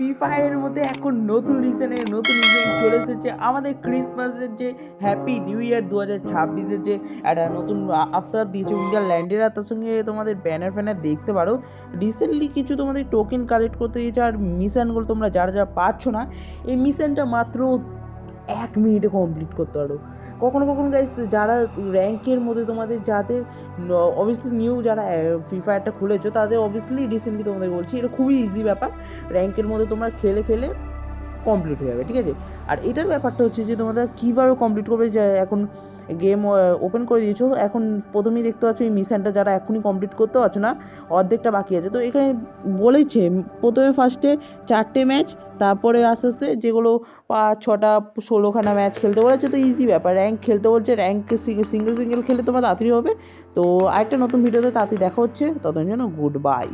Free ফায়ারের মধ্যে এখন নতুন ইভেন্ট চলে এসেছে। আমাদের ক্রিসমাসের যে হ্যাপি নিউ ইয়ার 2026-এর যে একটা নতুন আফতার দিয়েছে ইন্ডিয়ান ল্যান্ডের, আর তার সঙ্গে তোমাদের ব্যানার দেখতে পারো। রিসেন্টলি কিছু তোমাদের টোকেন কালেক্ট করতে দিয়েছে, আর মিশনগুলো তোমরা যারা পাচ্ছ না, এই মিশনটা মাত্র 1 মিনিটে কমপ্লিট করতে পারো। কখনো গাইস যারা র্যাঙ্কের মধ্যে তোমাদের যাদের অবভিয়াসলি নিউ যারা ফ্রি ফায়ারটা খুলেছো তাদের অবভিয়াসলি রিসেন্টলি তোমাদের বলছি এটা খুবই ইজি ব্যাপার। র্যাঙ্কের মধ্যে তোমরা খেলে কমপ্লিট হয়ে যাবে, ঠিক আছে। আর এটার ব্যাপারটা হচ্ছে যে তোমাদের কীভাবে কমপ্লিট করবে, যে এখন গেম ওপেন করে দিয়েছো, এখন প্রথমেই দেখতে পাচ্ছ এই মিশনটা যারা এখনই কমপ্লিট করতে পারছো না, অর্ধেকটা বাকি আছে। তো এখানে বলেছে প্রথমে ফার্স্টে 4টে ম্যাচ, তারপরে আস্তে আস্তে যেগুলো 5-6টা 16খানা ম্যাচ খেলতে বলেছে। তো ইজি ব্যাপার, র্যাঙ্ক খেলতে বলছে, র্যাঙ্ক সিঙ্গেল খেলে তোমার তাড়াতাড়ি হবে। তো আরেকটা নতুন ভিডিওতে তাড়াতাড়ি দেখা হচ্ছে, ততদিন জন্য গুড বাই।